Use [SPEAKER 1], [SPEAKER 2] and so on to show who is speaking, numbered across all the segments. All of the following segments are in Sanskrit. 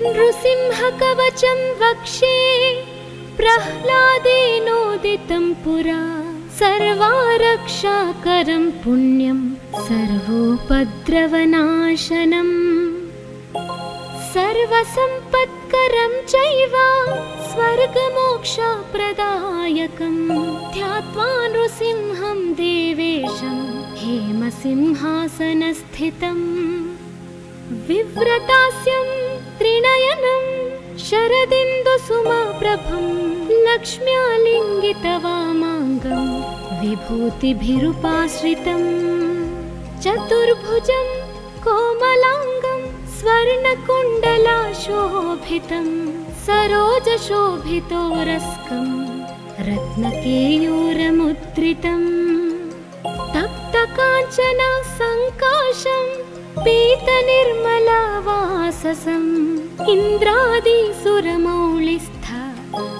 [SPEAKER 1] नृसिंहकवचं वक्षे प्रह्लादेनोदितं पुरा सर्वारक्षाकरं पुण्यं सर्वोपद्रवनाशनम् सर्वसम्पत्करं चैव स्वर्गमोक्षप्रदायकं ध्यात्वा नृसिंहं देवेशं हेमसिंहासनस्थितम् विव्रतास्यं त्रिनयनं शरदिन्दुसुमप्रभं लक्ष्म्यालिङ्गितवामाङ्गं विभूतिभिरुपाश्रितं चतुर्भुजं कोमलाङ्गं स्वर्णकुण्डलाशोभितं सरोजशोभितोरस्कं रत्नकेयूरमुद्रितं तप्तकाञ्चनसङ्काशं पीतनिर्मलवाससम् इन्द्रादिसुरमौलिस्थ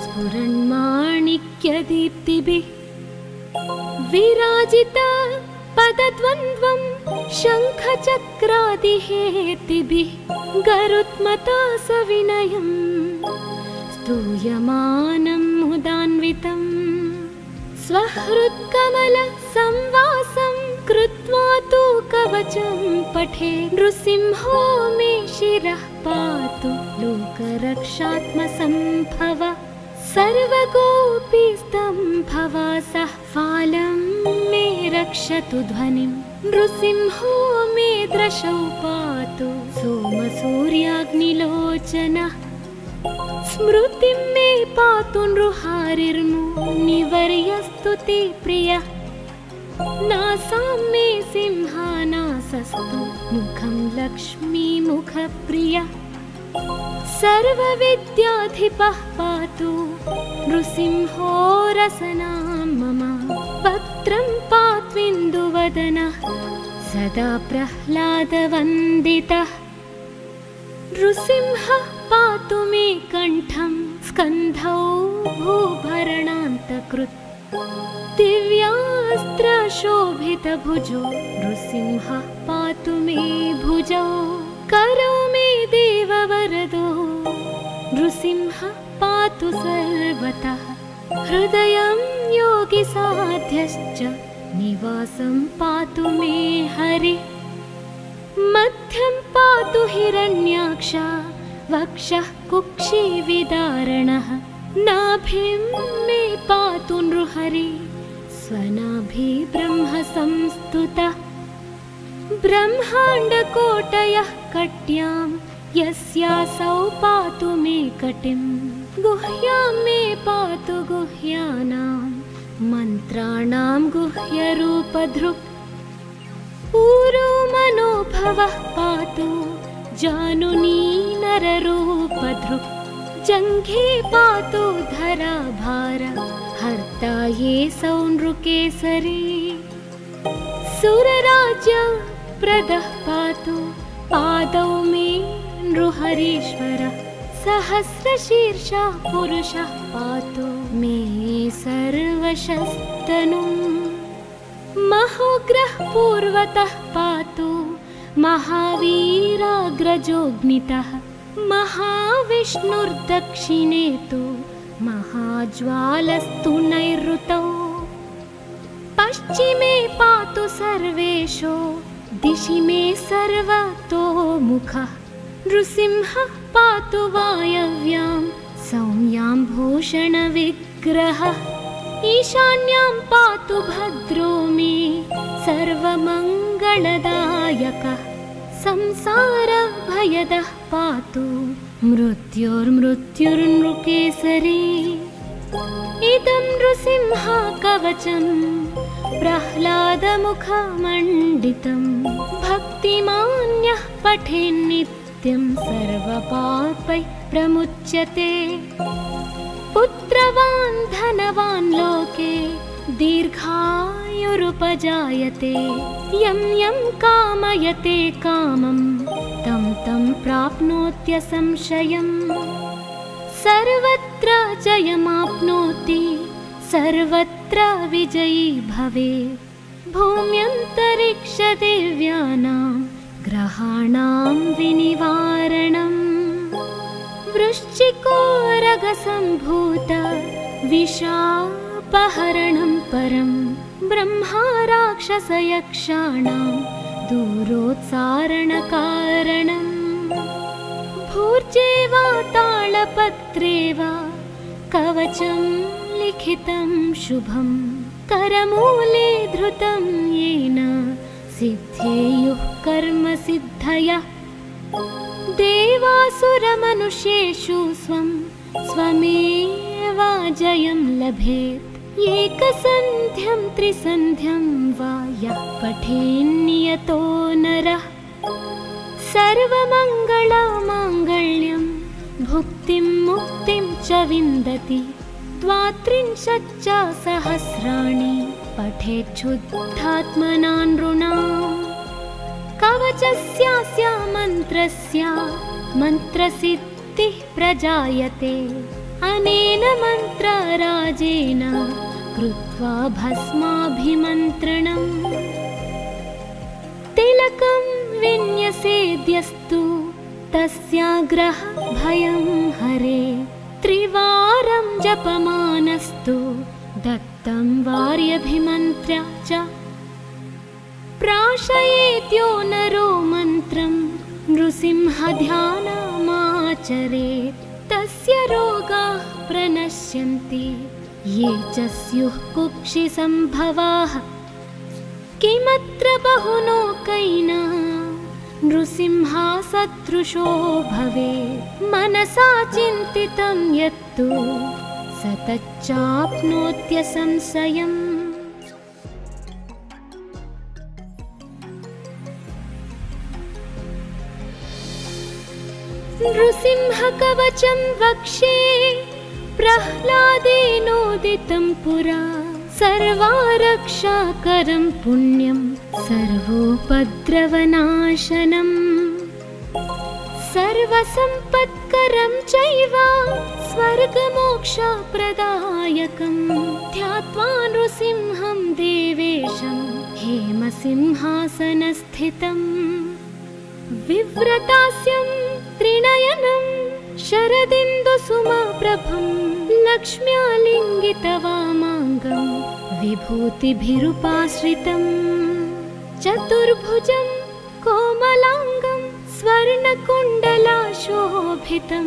[SPEAKER 1] स्फुरन्माणिक्यदीप्तिभिः विराजित पदद्वन्द्वं शङ्खचक्रादिहेतिभिः गरुत्मता सविनयं स्तूयमानं मुदान्वितं स्वहृत्कमलसंवासं कृत्वा तु कवचं पठे नृसिंहो मे शिरः पातु लोकरक्षात्मसम्भव सर्वगोपीस्तम्भवासः फालं मे रक्षतु ध्वनिं नृसिंहो मे दृशौ पातु सोमसूर्याग्निलोचनः स्मृतिं मे पातु नृहारिर्मुनिवर्यस्तु ते प्रियः नासां मे सिंहानासस्तु मुखं लक्ष्मीमुखप्रियः सर्वविद्याधिपः पातु नृसिंहो रसनां मम वक्त्रं पात्विन्दुवदनः सदा प्रह्लादवन्दितः नृसिंहः पातु मे कण्ठं स्कन्धौ भूभरणान्तकृत् दिव्यास्त्रशोभितभुजो नृसिंहः पातु मे भुजौ करौ मे देववरदो नृसिंहः पातु सर्वतः हृदयं योगिसाध्यश्च निवासं पातु मे हरिः मध्यं पातु हिरण्याक्ष वक्षः कुक्षिविदारणः नाभिं मे पातु नृहरि स्वनाभि ब्रह्म संस्तुतः ब्रह्माण्डकोटयः कट्यां यस्यासौ पातु मे कटिं गुह्यां मे पातु गुह्यानां मन्त्राणां गुह्यरूपधृक् ऊरो मनोभवः पातु जानुनी नररूपधृक् जङ्घे पातु धराभार हर्ता ये सौनृकेसरी सुरराज्यप्रदः पातु पादौ मे नृहरीश्वरः सहस्रशीर्षः पुरुषः पातु मे सर्वशस्तनुम् महोग्रः पूर्वतः पातु महावीराग्रजोऽग्नितः महाविष्णुर्दक्षिणे तु महाज्वालस्तु नैऋतौ पश्चिमे पातु सर्वेषु दिशि मे सर्वतोमुखः नृसिंहः पातु वायव्यां सौम्यां भूषणविग्रहः ईशान्यां पातु भद्रो मे सर्वमङ्गलदायकः संसारभयदः पातु मृत्युर्मृत्युर्नृकेसरी इदं नृसिंहकवचं प्रह्लादमुखमण्डितं भक्तिमान्यः पठेन्नित्यं सर्वपापैः प्रमुच्यते पुत्रवान् धनवान् लोके दीर्घायुरुपजायते यं यं कामयते कामं तं तं प्राप्नोत्यसंशयम् सर्वत्र जयमाप्नोति सर्वत्र विजयी भवेत् भूम्यन्तरिक्षदिव्यानां ग्रहाणां विनिवारणम् वृश्चिकोरगसम्भूत विषापहरणं परं ब्रह्मा राक्षसयक्षाणां दूरोत्सारणकारणम् भूर्जे वा तालपत्रे वा कवचं लिखितं शुभं करमूले धृतं येन सिद्धेयुः कर्मसिद्धयः देवासुरमनुष्येषु स्वमेवाजयं लभेत् एकसन्ध्यं त्रिसन्ध्यं वा यः पठेन्नियतो नरः सर्वमङ्गलमाङ्गल्यं भुक्तिं मुक्तिं च विन्दति 32 सहस्राणि पठेच्छुद्धात्मना नृणाम् कवचस्यास्य मन्त्रस्य मन्त्रसिद्धिः प्रजायते अनेन मन्त्रराजेन कृत्वा भस्माभिमन्त्रणम् तिलकं विन्यसेद्यस्तु तस्याग्रह भयं हरे त्रिवारं जपमानस्तु दत्तं वार्यभिमन्त्र्य च प्राशयेत्यो नरो मन्त्रं नृसिंहध्यानमाचरेत् तस्य रोगाः प्रणश्यन्ति ये च स्युः कुक्षिसम्भवाः किमत्र बहुलोकैना नृसिंहसदृशो भवेत् मनसा चिन्तितं यत्तु स तच्चाप्नोत्यसंशयम् नृसिंहकवचं वक्षे प्रह्लादेनोदितं पुरा सर्वारक्षाकरं पुण्यं सर्वोपद्रवनाशनम् सर्वसम्पत्करं चैव स्वर्गमोक्षप्रदायकं ध्यात्वा नृसिंहं देवेशं हेमसिंहासनस्थितम् विव्रतास्यं त्रिनयनं शरदिन्दुसुमप्रभं लक्ष्म्यालिङ्गितवामाङ्गं विभूतिभिरुपाश्रितं चतुर्भुजं कोमलाङ्गं स्वर्णकुण्डलाशोभितं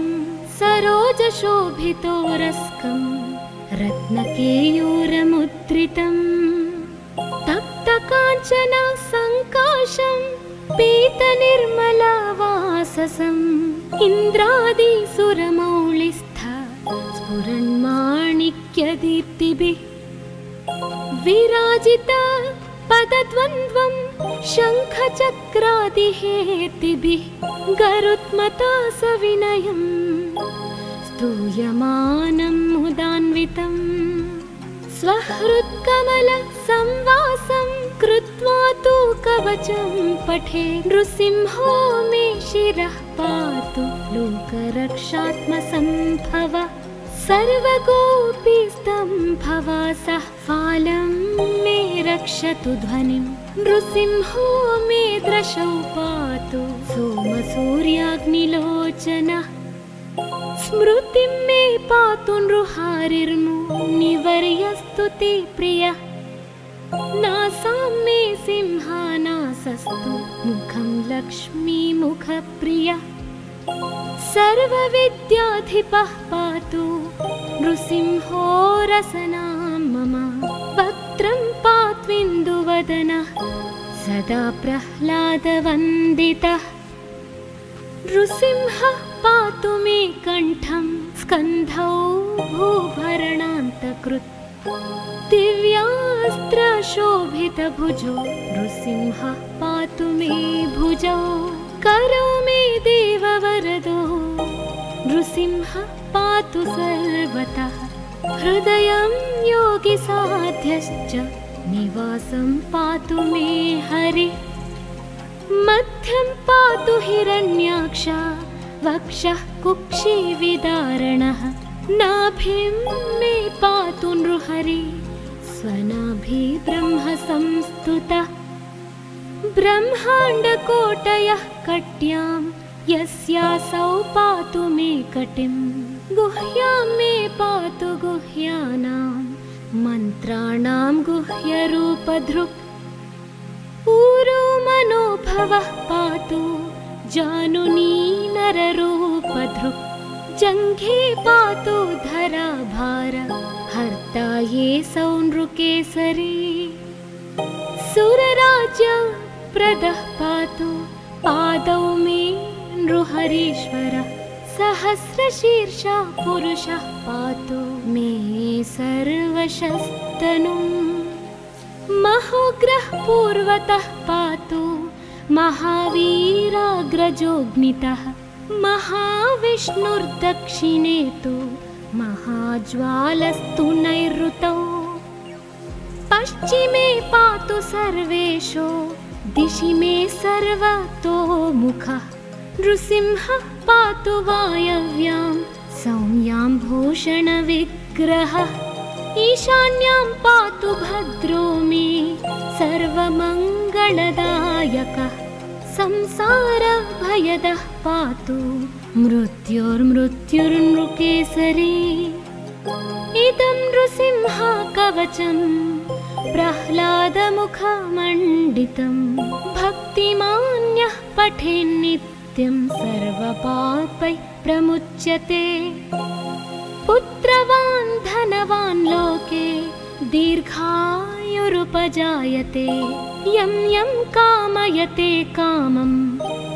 [SPEAKER 1] सरोजशोभितोरस्कं रत्नकेयूरमुद्रितं तप्तकाञ्चन सङ्काशं पीतनिर्मलवाससम् इन्द्रादिसुरमौलिस्थ स्फुरन्माणिक्यदीप्तिभिः विराजित पदद्वन्द्वं शङ्खचक्रादिहेतिभिः गरुत्मता सविनयं स्तूयमानं मुदान्वितं स्वहृत्कमलसंवासं कृत्वा तु कवचं पठे नृसिंहो मे शिरः पातु लोकरक्षात्मसम्भव सर्वगोपीस्तम्भवासः फालं मे रक्षतु ध्वनिं नृसिंहो मे दृशौ पातु सोमसूर्याग्निलोचनः स्मृतिं मे पातु नृहारिर्मुनिवर्यस्तु ते प्रियः नासां मे सिंहानासस्तु मुखं लक्ष्मीमुखप्रियः सर्वविद्याधिपः पातु नृसिंहो रसनां मम वक्त्रं पात्विन्दुवदनः सदा प्रह्लादवन्दितः नृसिंहः पातु मे कण्ठं स्कन्धौ भूभरणान्तकृत् दिव्यास्त्रशोभितभुजो नृसिंहः पातु मे भुजौ करौ मे देववरदो नृसिंहः पातु सर्वतः हृदयं योगिसाध्यश्च निवासं पातु मे हरिः मध्यं पातु हिरण्याक्ष वक्षः कुक्षिविदारणः नाभिं मे पातु नृहरि स्वनाभि ब्रह्म संस्तुतः ब्रह्माण्डकोटयः कट्यां यस्यासौ पातु मे कटिं गुह्यां मे पातु गुह्यानां मन्त्राणां गुह्यरूपधृक् ऊरो मनोभवः पातु जानुनी नररूपधृक् जङ्घे पातु धराभार हर्ता ये सौनृकेसरी सुरराज्य प्रदः पातु पादौ मे नृहरीश्वरः सहस्रशीर्षः पुरुषः पातु मे सर्वशस्तनुम् महोग्रः पूर्वतः पातु महावीराग्रजोऽग्नितः महाविष्णुर्दक्षिणे तु महाज्वालस्तु नैऋतौ पश्चिमे पातु सर्वेषु दिशि मे सर्वतोमुखः नृसिंहः पातु वायव्यां सौम्यां भूषणविग्रहः ईशान्यां पातु भद्रो मे सर्वमङ्गलदायकः संसारभयदः पातु मृत्युर्मृत्युर्नृकेसरी इदं नृसिंह कवचं प्रह्लादमुखमण्डितं भक्तिमान्यः पठेन्नित्यं सर्वपापैः प्रमुच्यते पुत्रवान् धनवान् लोके दीर्घायुरुपजायते यं यं कामयते कामं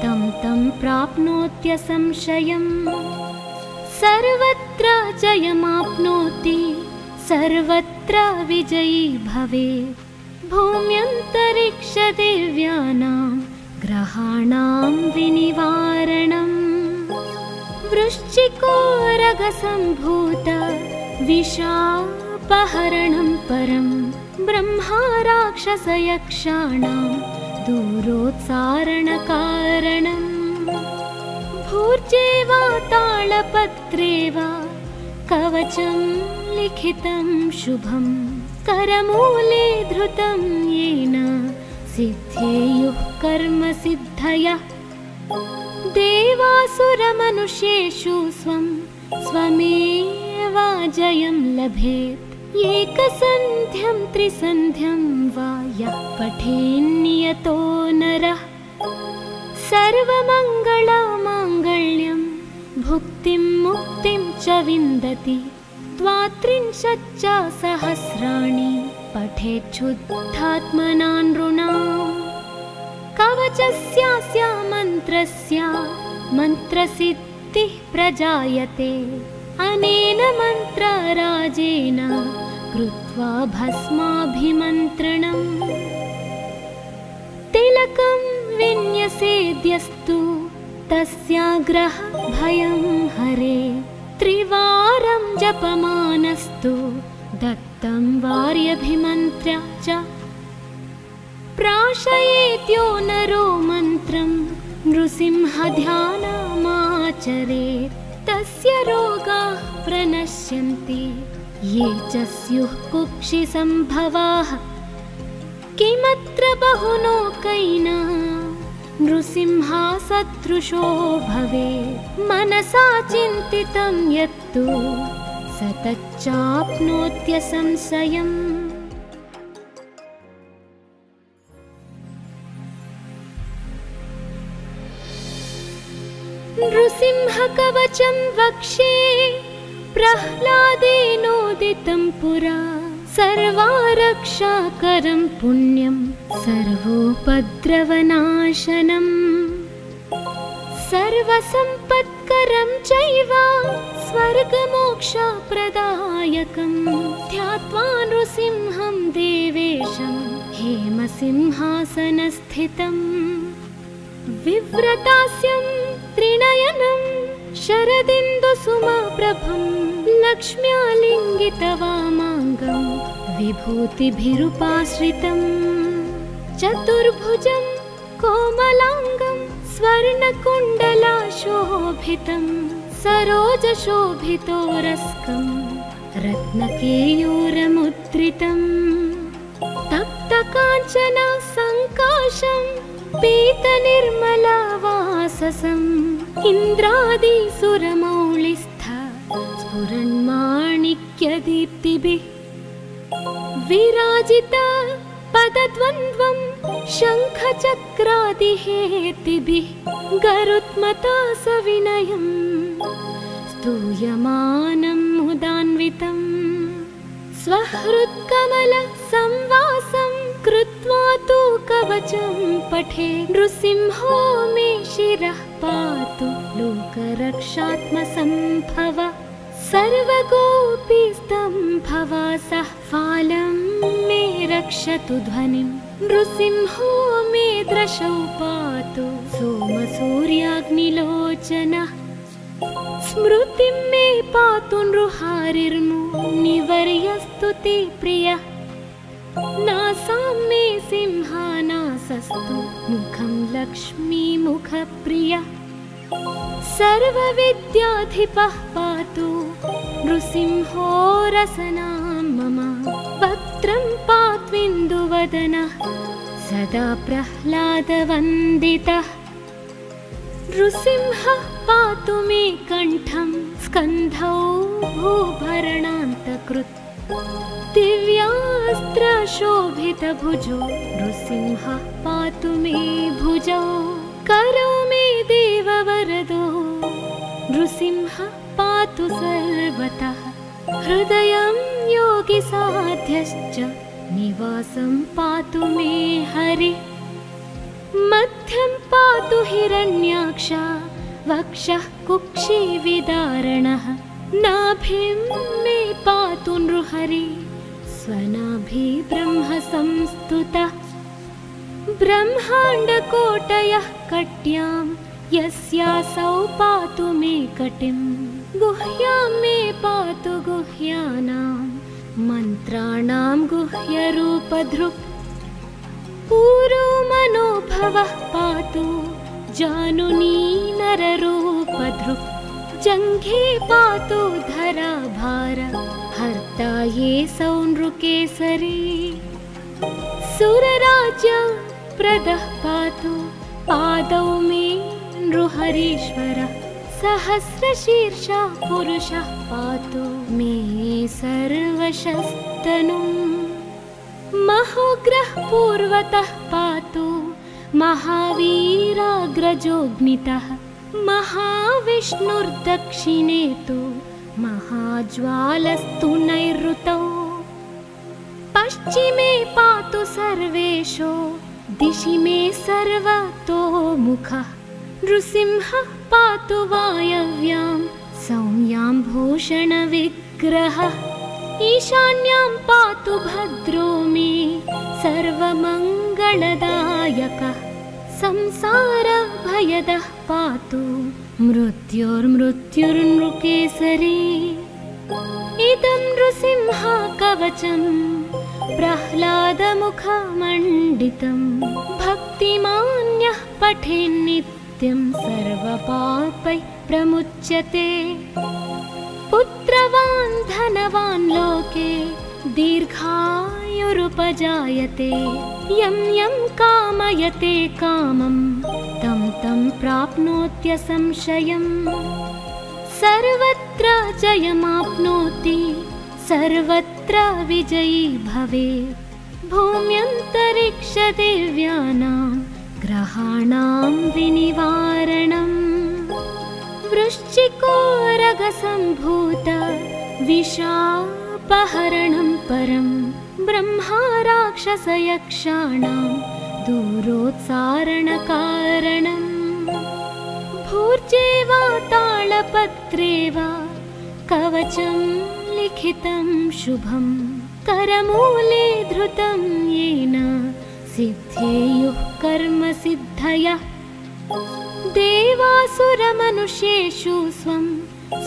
[SPEAKER 1] तं तं प्राप्नोत्यसंशयम् सर्वत्र जयमाप्नोति सर्वत्र विजयी भवेत् भूम्यन्तरिक्षदिव्यानां ग्रहाणां विनिवारणम् वृश्चिकोरगसम्भूत विषापहरणं परं ब्रह्मा राक्षसयक्षाणां दूरोत्सारणकारणम् भूर्जे वा तालपत्रे वा कवचं लिखितं शुभं करमूले धृतं येन सिद्धेयुः कर्मसिद्धयः देवासुरमनुष्येषु स्वं स्वमेव जयं लभेत् एकसन्ध्यं त्रिसन्ध्यं वा यः पठेन्नियतो नरः सर्वमङ्गलमाङ्गल्यं भुक्तिं मुक्तिं च विन्दति द्वात्रिंशच्च सहस्राणि पठेच्छुद्धात्मना नृणाम् कवचस्यास्य मन्त्रस्य मन्त्रसिद्धिः प्रजायते अनेन मन्त्रराजेन कृत्वा भस्माभिमन्त्रणम् तिलकं विन्यसेद्यस्तु तस्याग्रह भयं हरे त्रिवारं जपमानस्तु दत्तं वार्यभिमन्त्र्य च प्राशयेत्यो नरो मन्त्रं नृसिंहध्यानमाचरेत् तस्य रोगाः प्रणश्यन्ति ये च स्युः कुक्षिसम्भवाः किमत्र बहुलोकैना नृसिंहा सदृशो भवेत् मनसा चिन्तितं यत्तु स तच्चाप्नोत्यसंशयम् नृसिंहकवचं वक्षे प्रह्लादेनोदितं पुरा सर्वारक्षाकरं पुण्यं सर्वोपद्रवनाशनम् सर्वसम्पत्करं चैव स्वर्गमोक्षप्रदायकं ध्यात्वा नृसिंहं देवेशं हेमसिंहासनस्थितम् विव्रतास्यं त्रिनयनं शरदिन्दुसुमप्रभं लक्ष्म्यालिङ्गितवामाङ्गं विभूतिभिरुपाश्रितं चतुर्भुजं कोमलाङ्गं स्वर्णकुण्डलाशोभितं सरोजशोभितोरस्कं रत्नकेयूरमुद्रितं तप्तकाञ्चन सङ्काशं पीतनिर्मलवासं ससम् इन्द्रादिसुरमौलिस्थ स्फुरन्माणिक्यदीप्तिभिः विराजित पदद्वन्द्वं शङ्खचक्रादिहेतिभिः गरुत्मता सविनयम् स्तूयमानं मुदान्वितम् स्वहृत्कमलसंवासं कृत्वा तु कवचं पठे नृसिंहो मे शिरः पातु लोकरक्षात्मसम्भव सर्वगोपीस्तम्भवासः फालं मे रक्षतु ध्वनिं नृसिंहो मे दृशौ पातु सोमसूर्याग्निलोचनः स्मृतिं मे पातु नृहारिर्मुनिवर्यस्तु ते प्रियः नासां मे सिंहानासस्तु मुखं लक्ष्मीमुखप्रियः सर्वविद्याधिपः पातु नृसिंहो रसनां मम वक्त्रं पात्विन्दुवदनः सदा प्रह्लादवन्दितः नृसिंहः पातु मे कण्ठं स्कन्धौ भूभरणान्तकृत् दिव्यास्त्रशोभितभुजो नृसिंहः पातु मे भुजौ करौ मे देववरदो नृसिंहः पातु सर्वतः हृदयं योगिसाध्यश्च निवासं पातु मे हरिः मध्यं पातु हिरण्याक्ष वक्षः कुक्षिविदारणः नाभिं मे पातु नृहरिः स्वनाभि ब्रह्म संस्तुतः ब्रह्माण्डकोटयः कट्यां यस्यासौ पातु मे कटिं गुह्यां मे पातु गुह्यानां मन्त्राणां गुह्यरूपधृक् पूरो मनोभवः पातु जानुनी नररूपधृक् जङ्घे पातु धराभार हर्ता ये सौ नृकेसरी सुरराज्यप्रदः पातु पादौ मे नृहरीश्वरः सहस्रशीर्षः पुरुषः पातु मे सर्वशस्तनुम् महोग्रः पूर्वतः पातु महावीराग्रजोऽग्नितः महाविष्णुर्दक्षिणे तु महाज्वालस्तु नैऋतौ पश्चिमे पातु सर्वेशो दिशि मे सर्वतोमुखः नृसिंहः पातु वायव्यां सौम्यां भूषणविग्रहः ईशान्यां पातु भद्रो मे सर्वमङ्गलदायकः संसारभयदः पातु मृत्युर्मृत्युर्नृकेसरी इदं नृसिंह कवचं प्रह्लादमुखमण्डितं भक्तिमान्यः पठेन्नित्यं सर्वपापैः प्रमुच्यते पुत्रवान् धनवान् लोके दीर्घायुरुपजायते यं यं कामयते कामं तं तं प्राप्नोत्यसंशयम् सर्वत्र जयमाप्नोति सर्वत्र विजयी भवेत् भूम्यन्तरिक्षदेव्यानां ग्रहाणां विनिवारणम् वृश्चिकोरगसम्भूत विशापहरणं परं ब्रह्मा राक्षसयक्षाणां दूरोत्सारणकारणम् भूर्जे वा तालपत्रे वा कवचं लिखितं शुभं करमूले धृतं येन सिद्धेयुः कर्मसिद्धयः देवासुरमनुष्येषु स्वं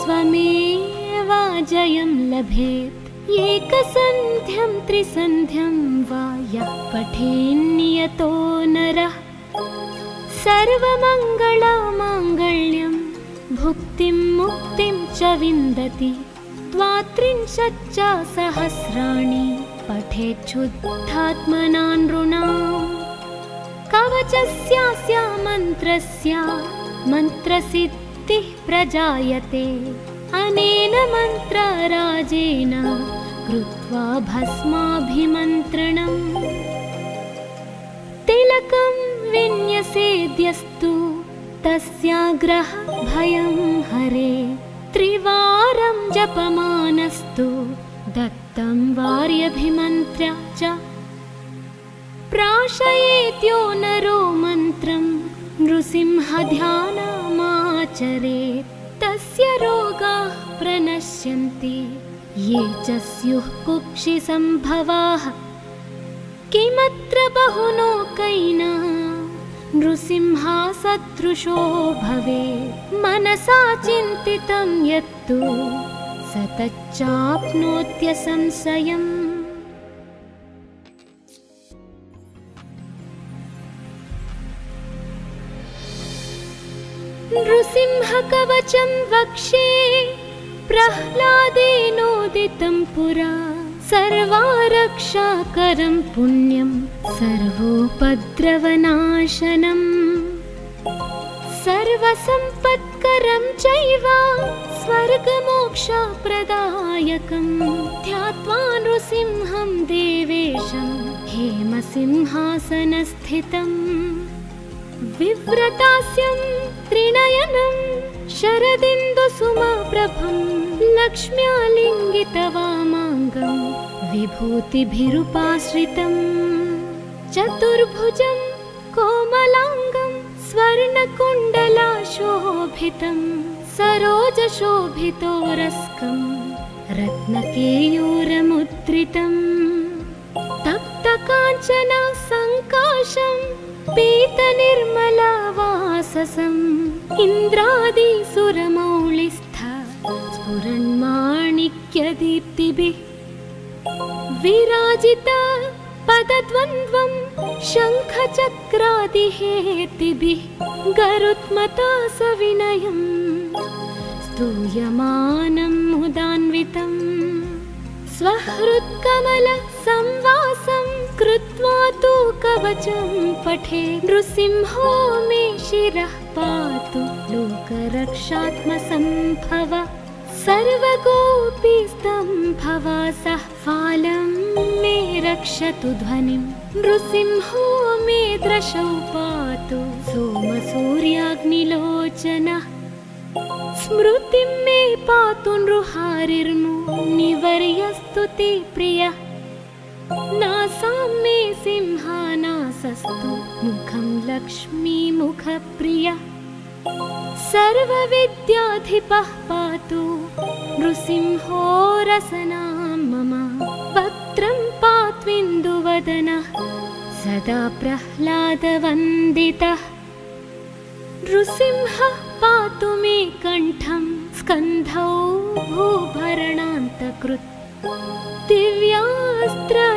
[SPEAKER 1] स्वमेव जयं लभेत् एकसन्ध्यं त्रिसन्ध्यं वा यः पठेन्नियतो नरः सर्वमङ्गलमाङ्गल्यं भुक्तिं मुक्तिं च विन्दति द्वात्रिंशच्च सहस्राणि पठेच्छुद्धात्मना नृणाम् कवचस्यास्य मन्त्रस्य मन्त्रसिद्धिः प्रजायते अनेन मन्त्रराजेन कृत्वा भस्माभिमन्त्रणम् तिलकं विन्यसेद्यस्तु तस्याग्रह भयं हरे त्रिवारं जपमानस्तु दत्तं वार्यभिमन्त्र्य च प्राशयेत्यो नरो मन्त्रं नृसिंहध्यानमाचरेत् तस्य रोगाः प्रणश्यन्ति ये च स्युः कुक्षिसम्भवाः किमत्र बहुलोकैना नृसिंहसदृशो भवेत् मनसा चिन्तितं यत्तु स तच्चाप्नोत्यसंशयम् नृसिंहकवचं वक्षे प्रह्लादेनोदितं पुरा सर्वारक्षाकरं पुण्यं सर्वोपद्रवनाशनम् सर्वसम्पत्करं चैव स्वर्गमोक्षप्रदायकं ध्यात्वा नृसिंहं देवेशं हेमसिंहासनस्थितम् विव्रतास्यं त्रिनयनं शरदिन्दुसुमप्रभं लक्ष्म्यालिङ्गितवामाङ्गं विभूतिभिरुपाश्रितं चतुर्भुजं कोमलाङ्गं स्वर्णकुण्डलाशोभितं सरोजशोभितोरस्कं रत्नकेयूरमुद्रितं तप्तकाञ्चन सङ्काशं पीतनिर्मलवाससम् इन्द्रादिसुरमौलिस्थ स्फुरन्माणिक्यदीप्तिभिः विराजित पदद्वन्द्वं शङ्खचक्रादिहेतिभिः गरुत्मता सविनयं स्तूयमानं मुदान्वितं स्वहृत्कमलसंवासं कृत्वा तु कवचं पठे नृसिंहो मे शिरः पातु लोकरक्षात्मसम्भव सर्वगोपीस्तम्भवासः फालं मे रक्षतु ध्वनिं नृसिंहो मे दृशौ पातु सोमसूर्याग्निलोचनः स्मृतिं मे पातु नृहारिर्मुनिवर्यस्तु ते प्रियः नासां मे सिंहानासस्तु मुखं लक्ष्मीमुखप्रियः सर्वविद्याधिपः पातु नृसिंहो रसनां मम वक्त्रं पात्विन्दुवदनः सदा प्रह्लादवन्दितः नृसिंहः पातु मे कण्ठं स्कन्धौ भूभरणान्तकृत्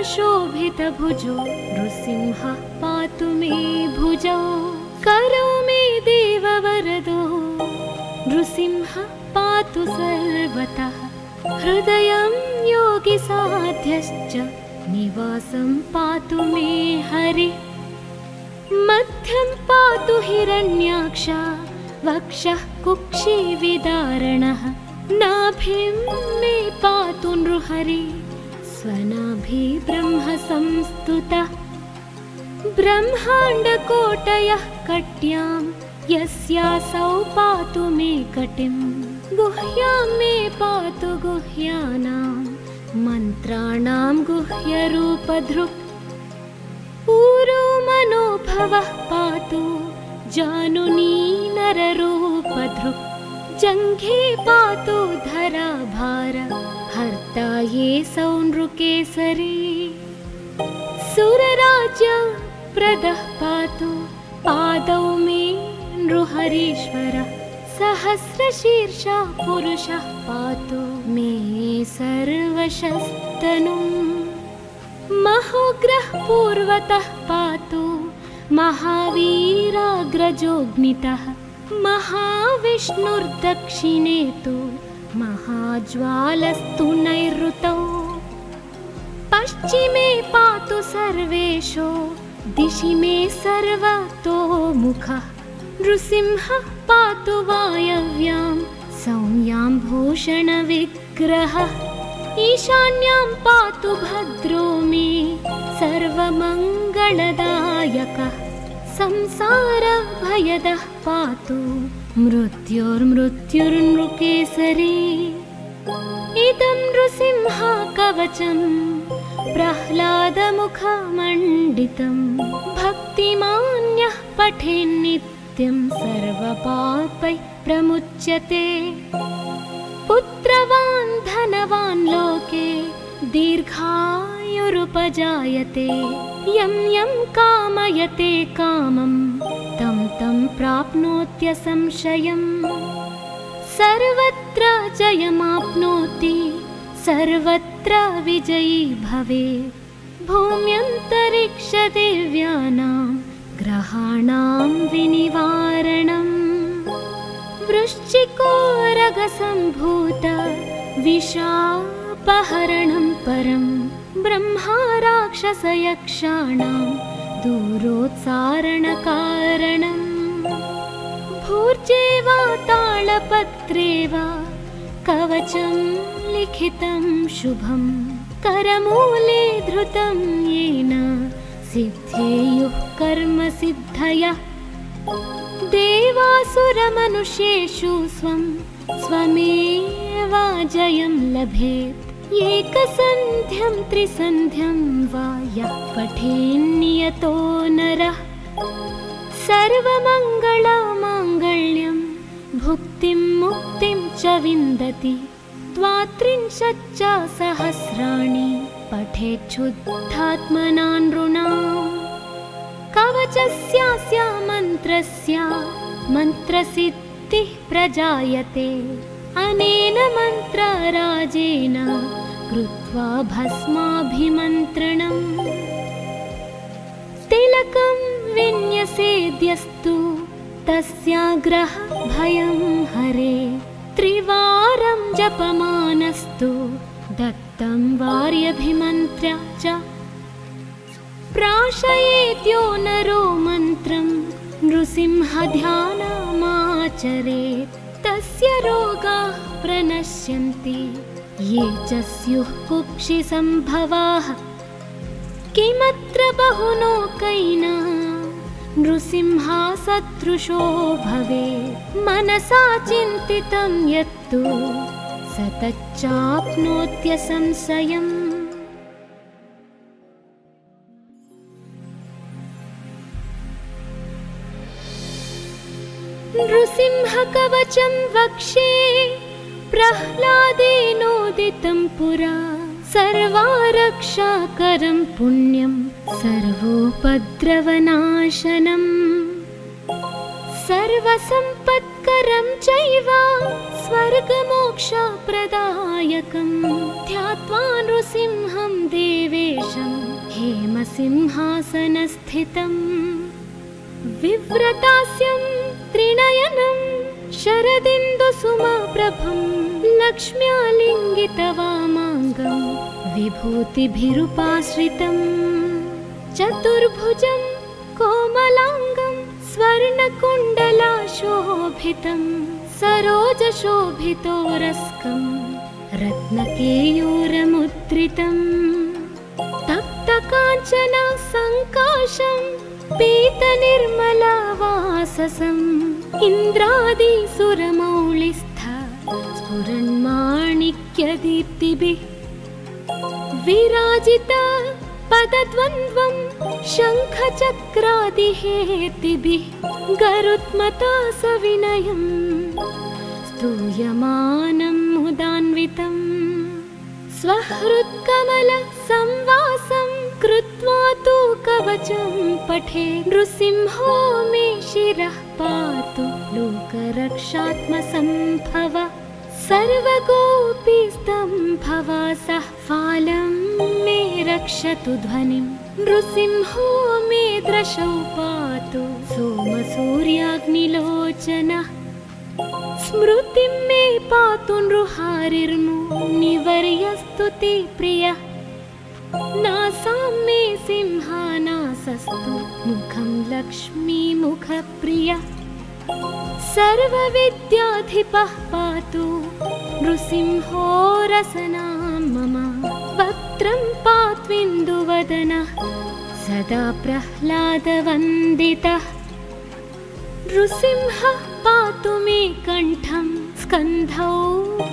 [SPEAKER 1] दिव्यास्त्रशोभितभुजो नृसिंहः पातु मे भुजौ करौ मे देववरदो नृसिंहः पातु सर्वतः हृदयं योगिसाध्यश्च निवासं पातु मे हरिः मध्यं पातु हिरण्याक्ष वक्षः कुक्षिविदारणः नाभिं मे पातु नृहरि स्वनाभि ब्रह्म संस्तुतः ब्रह्माण्डकोटयः कट्यां यस्यासौ पातु मे कटिं गुह्यां मे पातु गुह्यानां मन्त्राणां गुह्यरूपधृक् ऊरो मनोभवः पातु जानुनी नररूपधृक् जङ्घे पातु धराभार हर्ता ये सौनृकेसरी सुरराज्यप्रदः पातु पादौ मे नृहरीश्वरः सहस्रशीर्षः पुरुषः पातु मे सर्वशस्तनुम् महोग्रः पूर्वतः पातु महावीराग्रजोऽग्नितः महाविष्णुर्दक्षिणे तु महाज्वालस्तु नैऋतौ पश्चिमे पातु सर्वेशो दिशि मे सर्वतो मुखः नृसिंहः पातु वायव्यां सौम्यां भूषणविग्रहः ईशान्यां पातु भद्रो मे सर्वमङ्गलदायकः संसारभयदः पातु मृत्युर्मृत्युर्नृकेसरी इदं नृसिंहकवचं प्रह्लादमुखमण्डितं भक्तिमान्यः पठेन्नित्यं सर्वपापैः प्रमुच्यते पुत्रवान् धनवान् लोके दीर्घायुरुपजायते यं यं कामयते कामं तं तं प्राप्नोत्यसंशयम् सर्वत्र जयमाप्नोति सर्वत्र विजयी भवेत् भूम्यन्तरिक्षदिव्यानां ग्रहाणां विनिवारणम् वृश्चिकोरगसम्भूत विशापहरणं परं ब्रह्मा राक्षसयक्षाणां दूरोत्सारणकारणम् भूर्जे वा तालपत्रे वा कवचं लिखितं शुभं करमूले धृतं येन सिद्धेयुः कर्मसिद्धयः देवासुरमनुष्येषु स्वमेव जयं लभेत् एकसन्ध्यं त्रिसन्ध्यं वा यः पठेन्नियतो नरः सर्वमङ्गलमाङ्गल्यं भुक्तिं मुक्तिं च विन्दति द्वात्रिंशच्च सहस्राणि पठेच्छुद्धात्मना नृणाम् कवचस्यास्य मन्त्रस्य मन्त्रसिद्धिः प्रजायते अनेन मन्त्रराजेन कृत्वा भस्माभिमन्त्रणम् तिलकं विन्यसेद्यस्तु तस्याग्रह भयं हरे त्रिवारं जपमानस्तु दत्तं वार्यभिमन्त्र्य च प्राशयेद्यो नरो मन्त्रं नृसिंहध्यानमाचरेत् तस्य रोगाः प्रणश्यन्ति ये च स्युः कुक्षिसम्भवाः किमत्र बहुलोकैना नृसिंहसदृशो भवेत् मनसा चिन्तितं यत्तु स तच्चाप्नोत्यसंशयम् नृसिंहकवचं वक्षे प्रह्लादेनोदितं पुरा सर्वारक्षाकरं पुण्यं सर्वोपद्रवनाशनम् सर्वसम्पत्करं चैव स्वर्गमोक्षप्रदायकं ध्यात्वा नृसिंहं देवेशं हेमसिंहासनस्थितम् विव्रतास्यं त्रिनयनं शरदिन्दुसुमप्रभं लक्ष्म्यालिङ्गितवामाङ्गं विभूतिभिरुपाश्रितं चतुर्भुजं कोमलाङ्गं स्वर्णकुण्डलाशोभितं सरोजशोभितोरस्कं रत्नकेयूरमुद्रितं तप्तकाञ्चन सङ्काशं पीतनिर्मलवाससम् इन्द्रादिसुरमौलिस्थ स्फुरन्माणिक्यदीप्तिभिः विराजित पदद्वन्द्वं शङ्खचक्रादिहेतिभिः गरुत्मता सविनयं स्तूयमानं मुदान्वितं स्वहृत्कमलसंवासं कृत्वा तु कवचं पठे नृसिंहो मे शिरः पातु लोकरक्षात्मसम्भव सर्वगोपीस्तम्भवासः फालं मे रक्षतु ध्वनिं नृसिंहो मे दृशौ पातु सोमसूर्याग्निलोचनः स्मृतिं मे पातु नृहारिर्मुनिवर्यस्तु ते प्रियः नासां मे सिंहानासस्तु मुखं लक्ष्मीमुखप्रियः सर्वविद्याधिपः पातु नृसिंहो रसनां मम। वक्त्रं पात्विन्दुवदनः सदा प्रह्लादवन्दितः। नृसिंहः पातु मे कण्ठं स्कन्धौ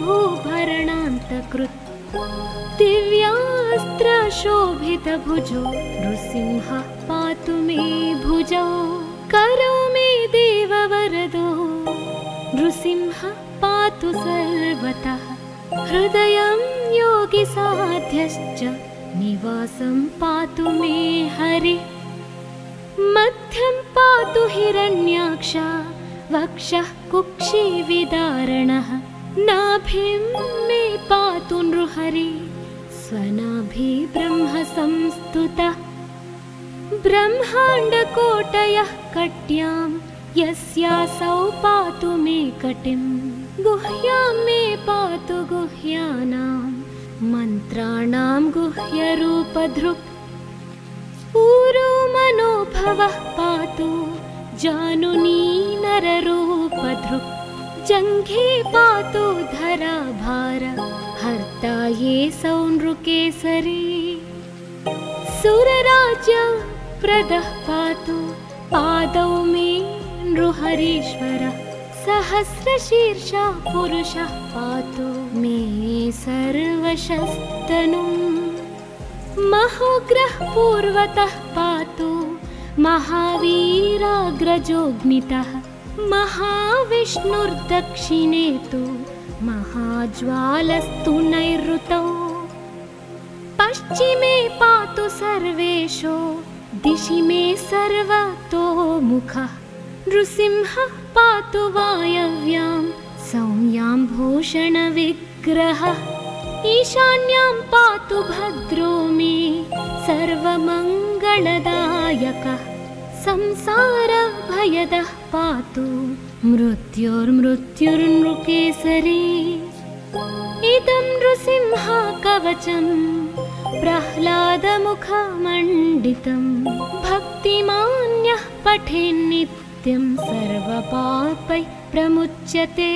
[SPEAKER 1] भूभरणान्तकृत्। दिव्यास्त्रशोभितभुजो नृसिंहः पातु मे भुजौ। करौ मे देववरदो नृसिंहः पातु सर्वतः। हृदयं योगिसाध्यश्च निवासं पातु मे हरिः। मध्यं पातु हिरण्याक्ष वक्षः कुक्षिविदारणः। नाभिं मे पातु नृहरिः स्वनाभि ब्रह्म संस्तुतः। ब्रह्माण्डकोटयः कट्यां यस्यासौ पातु मे कटिं। गुह्यां मे पातु गुह्यानां मन्त्राणां गुह्यरूपधृक्। ऊरो मनोभवः पातु जानुनी नररूपधृक्। जङ्घे पातु धराभार हर्ता ये सौ नृकेसरी। सुरराज्यप्रदः पातु पादौ मे नृहरीश्वरः। सहस्रशीर्षः पुरुषः पातु मे सर्वशस्तनुम्। महोग्रः पूर्वतः पातु महावीराग्रजोऽग्नितः। महाविष्णुर्दक्षिणे तु महाज्वालस्तु नैऋतौ। पश्चिमे पातु सर्वेशो दिशि मे सर्वतोमुखः। नृसिंहः पातु वायव्यां सौम्यां भूषणविग्रहः। ईशान्यां पातु भद्रो मे सर्वमङ्गलदायकः। संसारभयदः पातु मृत्युर्मृत्युर्नृकेसरी। इदं नृसिंह कवचं प्रह्लादमुखमण्डितं। भक्तिमान्यः पठेन्नित्यं सर्वपापैः प्रमुच्यते।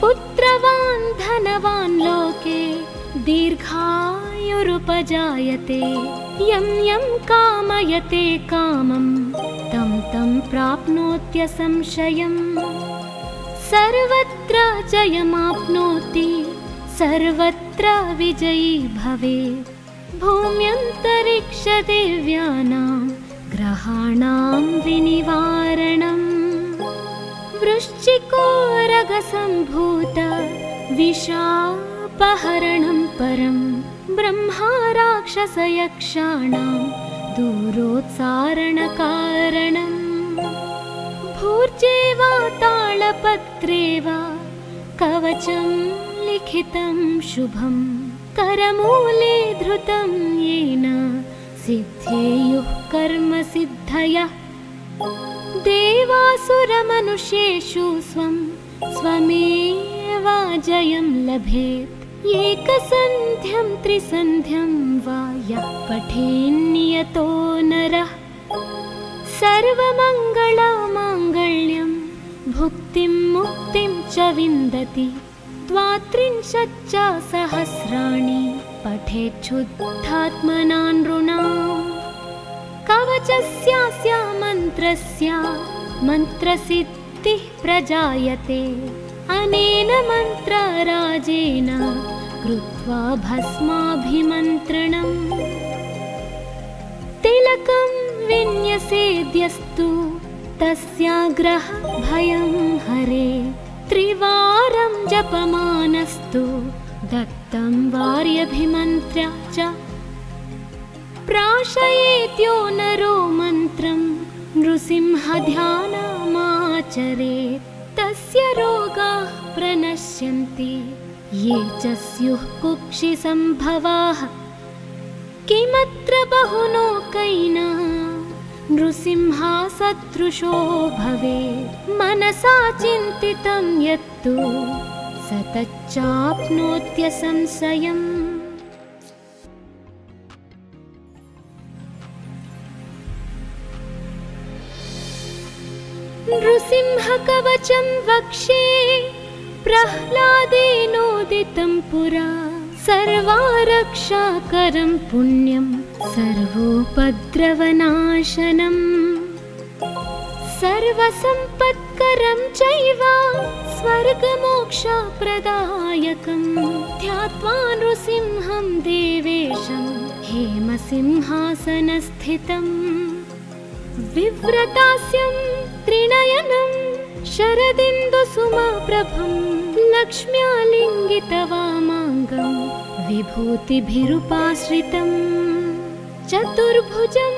[SPEAKER 1] पुत्रवान् धनवान् लोके दीर्घायुरुपजायते। यं यं कामयते कामं तं तं प्राप्नोत्यसंशयम्। सर्वत्र जयमाप्नोति सर्वत्र विजयी भवेत्। भूम्यन्तरिक्षदेव्यानां ग्रहाणां विनिवारणम्। वृश्चिकोरगसम्भूत विशापहरणं परं। ब्रह्मा राक्षसयक्षाणां दूरोत्सारणकारणम्। भूर्जे वा तालपत्रे वा कवचं लिखितं शुभं। करमूले धृतं येन सिद्धेयुः कर्मसिद्धयः। देवासुरमनुष्येषु स्वं स्वमेव जयं लभेत्। एकसन्ध्यं त्रिसन्ध्यं वा यः पठेन्नियतो नरः। सर्वमङ्गलमाङ्गल्यं भुक्तिं मुक्तिं च विन्दति। 32 सहस्राणि पठेच्छुद्धात्मना नृणाम्। कवचस्यास्य मन्त्रस्य मन्त्रसिद्धिः प्रजायते। अनेन मन्त्रराजेन कृत्वा भस्माभिमन्त्रणम्। तिलकं विन्यसेद्यस्तु तस्याग्रह भयं हरे। त्रिवारं जपमानस्तु दत्तं वार्यभिमन्त्र्य च। प्राशयेत्यो नरो मन्त्रं नृसिंहध्यानमाचरेत्। तस्य रोगाः प्रणश्यन्ति ये च स्युः कुक्षिसम्भवाः। किमत्र बहुलोकैना नृसिंहा सदृशो भवेत्। मनसा चिन्तितं यत्तु स तच्चाप्नोत्यसंशयम्। नृसिंहकवचं वक्षे प्रह्लादेनोदितं पुरा सर्वारक्षाकरं पुण्यं सर्वोपद्रवनाशनम् सर्वसम्पत्करं चैव स्वर्गमोक्षप्रदायकं ध्यात्वा नृसिंहं देवेशं हेमसिंहासनस्थितम् विव्रतास्यं त्रिनयनं शरदिन्दुसुमप्रभं लक्ष्म्यालिङ्गितवामाङ्गं विभूतिभिरुपाश्रितं चतुर्भुजं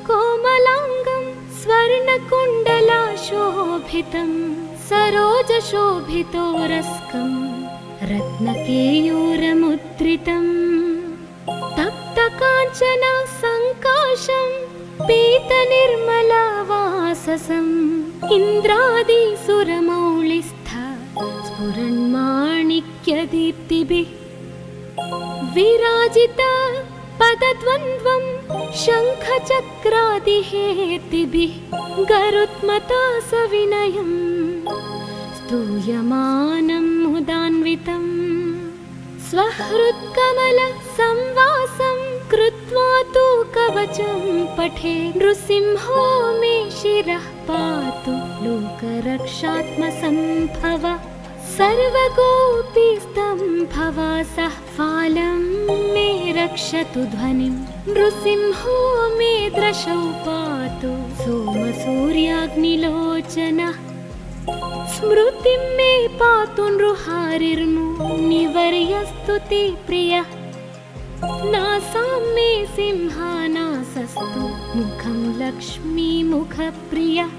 [SPEAKER 1] कोमलाङ्गं स्वर्णकुण्डलाशोभितं सरोजशोभितोरस्कं रत्नकेयूरमुद्रितं तप्तकाञ्चन सङ्काशं पीतनिर्मलवाससम् इन्द्रादिसुरमौलिस्थ स्फुरन्माणिक्यदीप्तिभिः विराजित पदद्वन्द्वं शङ्खचक्रादिहेतिभिः गरुत्मता सविनयं स्तूयमानं मुदान्वितं स्वहृत्कमलसंवासं कृत्वा तु कवचं पठे नृसिंहो मे शिरः पातु लोकरक्षात्मसम्भव सर्वगोपीस्तम्भवासः फालं मे रक्षतु ध्वनिं नृसिंहो मे दृशौ पातु सोमसूर्याग्निलोचनः स्मृतिं मे पातु नृहारिर्मुनिवर्यस्तुति प्रियः नासां मे सिंहानासस्तु मुखं लक्ष्मीमुखप्रियः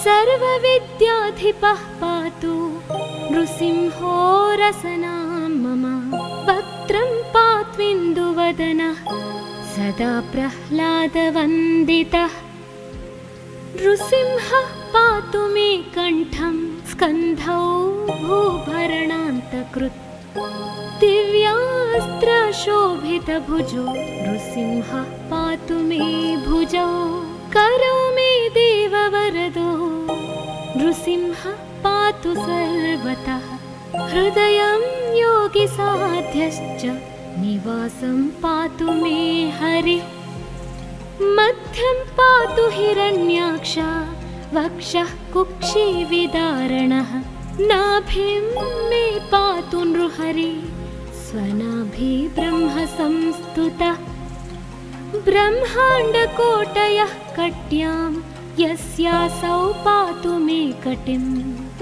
[SPEAKER 1] सर्वविद्याधिपः पातु नृसिंहो रसनां मम वक्त्रं पात्विन्दुवदनः सदा प्रह्लादवन्दितः नृसिंहः पातु मे कण्ठं स्कन्धौ भूभरणान्तकृत् दिव्यास्त्रशोभितभुजो नृसिंहः पातु मे भुजौ करौ मे देववरदो नृसिंहः पातु सर्वतः हृदयं योगिसाध्यश्च निवासं पातु मे हरिः मध्यं पातु हिरण्याक्ष वक्षः कुक्षिविदारणः नाभिं मे पातु नृहरि स्वनाभि ब्रह्म संस्तुतः ब्रह्माण्डकोटयः कट्यां यस्यासौ पातु मे कटिं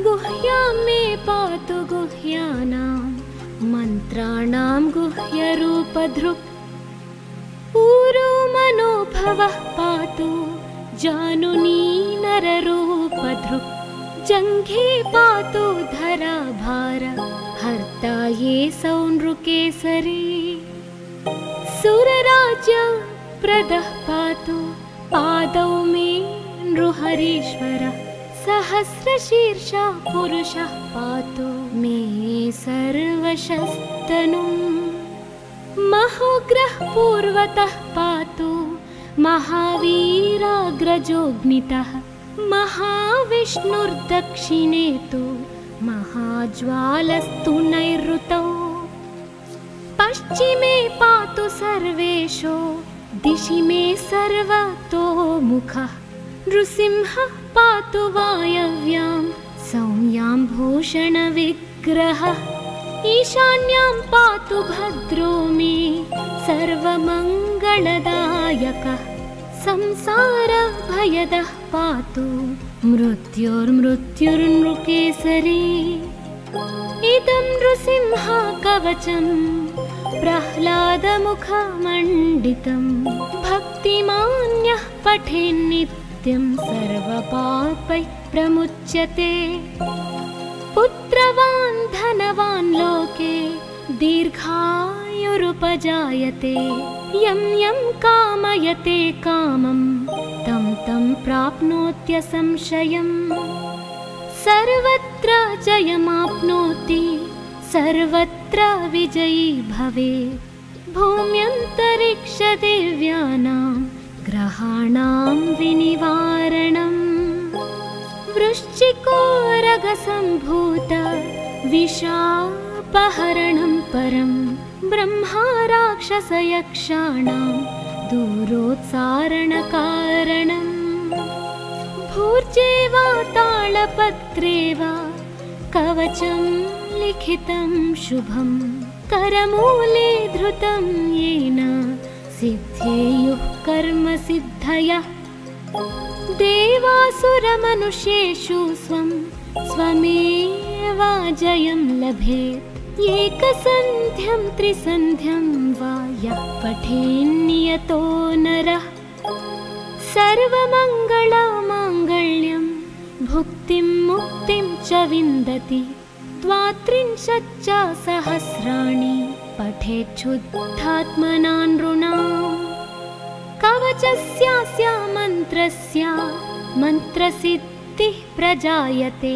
[SPEAKER 1] गुह्यां मे पातु गुह्यानां मन्त्राणां गुह्यरूपधृक् ऊरो मनोभवः पातु जानुनी नररूपधृक् जङ्घे पातु धराभार हर्ता ये सौनृकेसरी सुरराज्य प्रदः पातु पादौ मे नृहरीश्वरः सहस्रशीर्षः पुरुषः पातु मे सर्वशस्तनुम् महोग्रः पूर्वतः पातु महावीराग्रजोऽग्नितः महाविष्णुर्दक्षिणे तु महाज्वालस्तु नैऋतौ पश्चिमे पातु सर्वेशो दिशि मे सर्वतोमुखः नृसिंहः पातु वायव्यां सौम्यां भूषणविग्रहः ईशान्यां पातु भद्रो मे सर्वमङ्गलदायकः संसारभयदः पातु मृत्युर्मृत्युर्नृकेसरी इदं नृसिंहकवचं प्रह्लादमुखमण्डितं भक्तिमान्यः पठेन्नित्यं सर्वपापैः प्रमुच्यते पुत्रवान् धनवान् लोके दीर्घायुरुपजायते यं यं कामयते कामं तं तं प्राप्नोत्यसंशयम् सर्वत्र जयमाप्नोति सर्वत्र विजयी भवेत् भूम्यन्तरिक्षदिव्यानां ग्रहाणां विनिवारणम् वृश्चिकोरगसम्भूत विषापहरणं परं ब्रह्मा राक्षसयक्षाणां दूरोत्सारणकारणम् भूर्जे वा तालपत्रे वा कवचं लिखितं शुभं करमूले धृतं येन सिद्धेयुः कर्मसिद्धयः देवासुरमनुष्येषु स्वमेवाजयं लभेत् एकसन्ध्यं त्रिसन्ध्यं वा यः पठेन्नियतो नरः सर्वमङ्गलमाङ्गल्यं भुक्तिं मुक्तिं च विन्दति 32 सहस्राणि पठेच्छुद्धात्मना नृणाम् कवचस्यास्य मन्त्रस्य मन्त्रसिद्धिः प्रजायते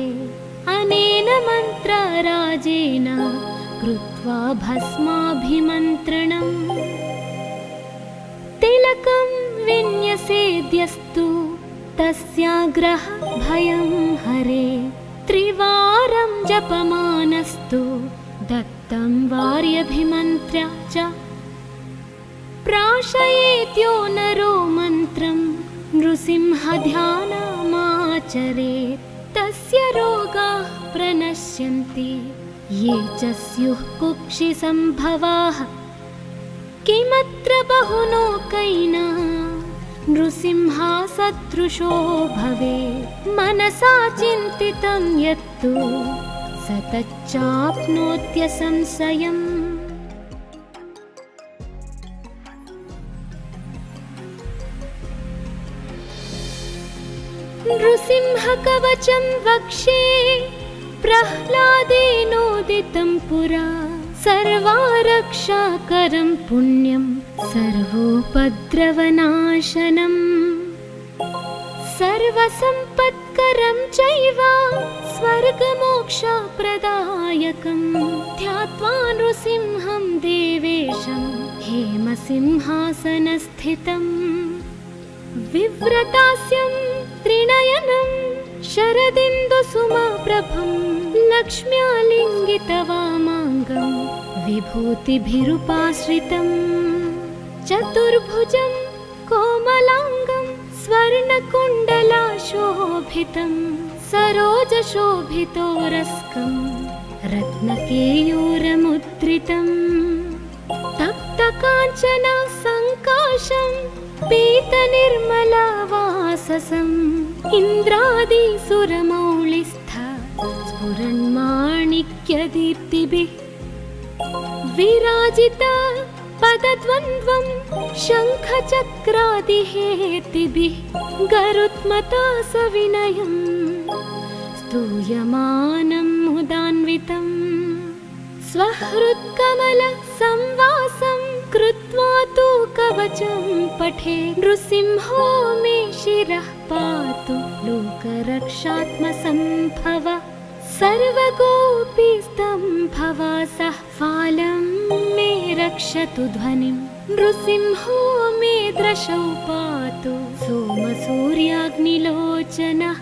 [SPEAKER 1] अनेन मन्त्रराजेन कृत्वा भस्माभिमन्त्रणम् तिलकं विन्यसेद्यस्तु तस्याग्रह भयं हरे त्रिवारं जपमानस्तु दत्तं वार्यभिमन्त्र्य च प्राशयेत्यो नरो मन्त्रं नृसिंहध्यानमाचरेत् तस्य रोगाः प्रणश्यन्ति ये च स्युः कुक्षिसम्भवाः किमत्र बहुलोकैना नृसिंहा सदृशो भवेत् मनसा चिन्तितं यत्तु स तच्चाप्नोत्यसंशयम् नृसिंहकवचं वक्षे प्रह्लादेनोदितं पुरा सर्वारक्षाकरं पुण्यं सर्वोपद्रवनाशनम् सर्वसम्पत्करं चैव स्वर्गमोक्षप्रदायकं ध्यात्वा नृसिंहं देवेशं हेमसिंहासनस्थितम् विव्रतास्यं त्रिनयनं शरदिन्दुसुमप्रभं लक्ष्म्यालिङ्गितवामाङ्गं विभूतिभिरुपाश्रितं चतुर्भुजं कोमलाङ्गं स्वर्णकुण्डलाशोभितं सरोजशोभितोरस्कं रत्नकेयूरमुद्रितं तप्तकाञ्चन सङ्काशं पीतनिर्मलवाससम् इन्द्रादिसुरमौलिस्थ स्फुरन्माणिक्यदीप्तिभिः विराजित पदद्वन्द्वं शङ्खचक्रादिहेतिभिः गरुत्मता सविनयं स्तूयमानं मुदान्वितं स्वहृत्कमलसंवासं कृत्वा तु कवचं पठे नृसिंहो मे शिरः पातु लोकरक्षात्मसम्भव सर्वगोपीस्तम्भवासः फालं मे रक्षतु ध्वनिं नृसिंहो मे दृशौ पातु सोमसूर्याग्निलोचनः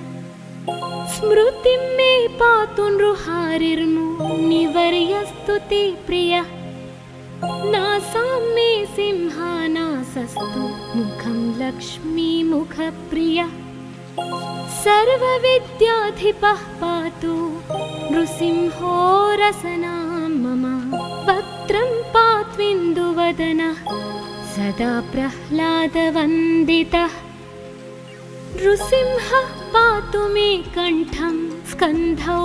[SPEAKER 1] स्मृतिं मे पातु नृहारिर्मुनिवर्यस्तु ते प्रियः नासां मे सिंहानासस्तु मुखं लक्ष्मीमुखप्रियः सर्वविद्याधिपः पातु नृसिंहो रसनां मम वक्त्रं पात्विन्दुवदनः सदा प्रह्लादवन्दितः नृसिंहः पातु मे कण्ठं स्कन्धौ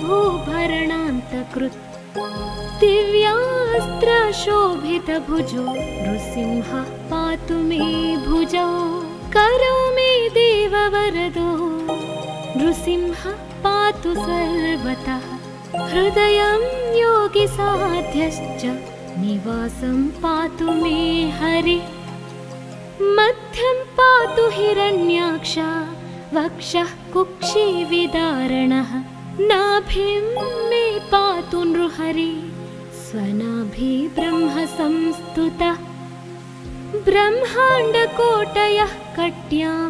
[SPEAKER 1] भूभरणान्तकृत् दिव्यास्त्रशोभितभुजो नृसिंहः पातु मे भुजौ करौ मे देववरदो नृसिंहः पातु सर्वतः हृदयं योगिसाध्यश्च निवासं पातु मे हरिः मध्यं पातु हिरण्याक्ष वक्षः कुक्षिविदारणः नाभिं मे पातु नृहरि स्वनाभि ब्रह्म संस्तुतः ब्रह्माण्डकोटयः कट्यां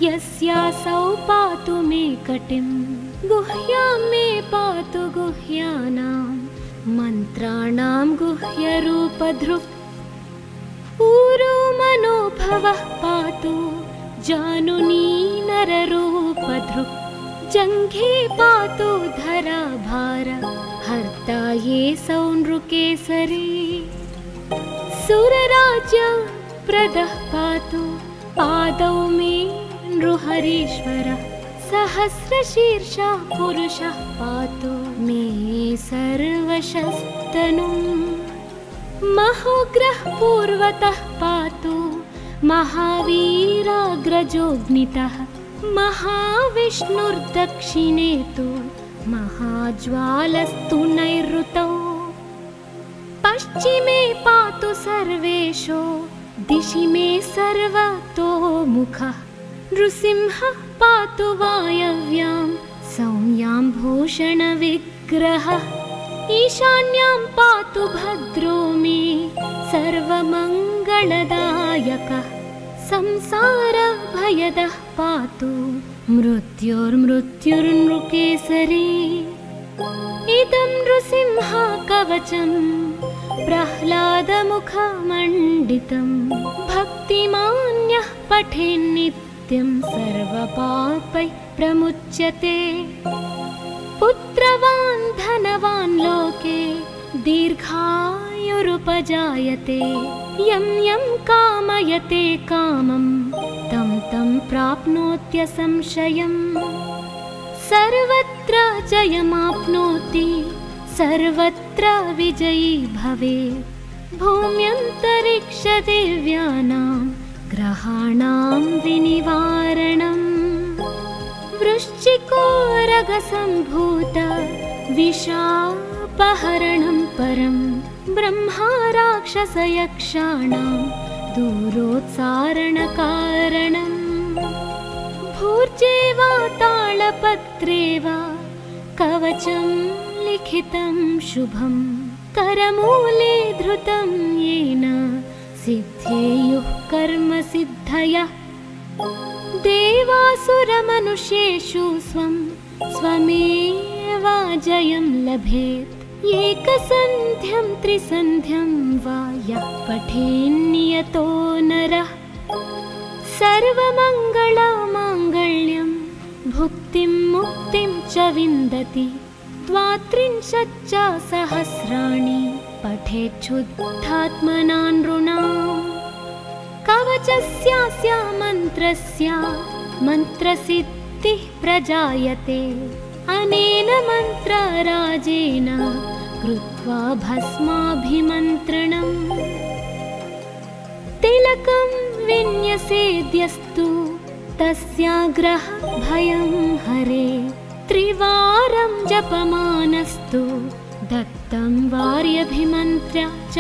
[SPEAKER 1] यस्यासौ पातु मे कटिं गुह्यां मे पातु गुह्यानां मन्त्राणां गुह्यरूपधृक् ऊरो मनोभवः पातु जानुनी नररूपधृक् जङ्घे पातु धराभार हर्ता ये सौनृकेसरी सुरराज्यप्रदः पातु पादौ मे नृहरीश्वरः सहस्रशीर्षः पुरुषः पातु मे सर्वशस्तनुम् महोग्रः पूर्वतः पातु महावीराग्रजोऽग्नितः महाविष्णुर्दक्षिणे तु महाज्वालस्तु नैऋतौ पश्चिमे पातु सर्वेषु दिशि मे सर्वतोमुखः नृसिंहः पातु वायव्यां सौम्यां भूषणविग्रहः ईशान्यां पातु भद्रो मे सर्वमङ्गलदायकः संसारभयदः पातु मृत्युर्मृत्युर्नृकेसरी इदं नृसिंह कवचं प्रह्लादमुखमण्डितं भक्तिमान्यः पठेन्नित्यं सर्वपापैः प्रमुच्यते पुत्रवान् धनवान् लोके दीर्घायुरुपजायते यं यं कामयते कामं तं तं प्राप्नोत्यसंशयम् सर्वत्र जयमाप्नोति सर्वत्र विजयी भवेत् भूम्यन्तरिक्षदिव्यानां ग्रहाणां विनिवारणम् वृश्चिकोरगसम्भूत विषापहरणं परं ब्रह्मा राक्षसयक्षाणां दूरोत्सारणकारणम् भूर्जे वा तालपत्रे वा कवचं लिखितं शुभं करमूले धृतं येन सिद्धेयुः कर्मसिद्धयः देवासुरमनुष्येषु स्वं स्वमेव जयं लभेत् एकसन्ध्यं त्रिसन्ध्यं वा यः पठेन्नियतो नरः सर्वमङ्गलमाङ्गल्यं भुक्तिं मुक्तिं च विन्दति 32 सहस्राणि पठेच्छुद्धात्मना नृणाम् कवचस्यास्य मन्त्रस्य मन्त्रसिद्धिः प्रजायते अनेन मन्त्रराजेन कृत्वा भस्माभिमन्त्रणम् तिलकं विन्यसेद्यस्तु तस्याग्रह भयं हरे त्रिवारं जपमानस्तु दत्तं वार्यभिमन्त्र्य च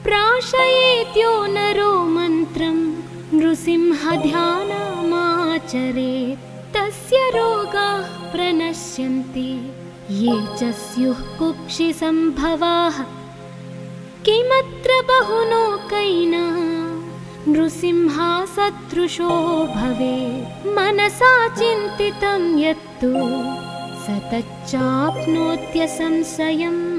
[SPEAKER 1] प्राशयेत्यो नरो मन्त्रं नृसिंहध्यानमाचरेत् तस्य रोगाः प्रणश्यन्ति ये च स्युः कुक्षिसम्भवाः किमत्र बहुलोकैना नृसिंहा सदृशो भवेत् मनसा चिन्तितं यत्तु स तच्चाप्नोत्यसंशयम्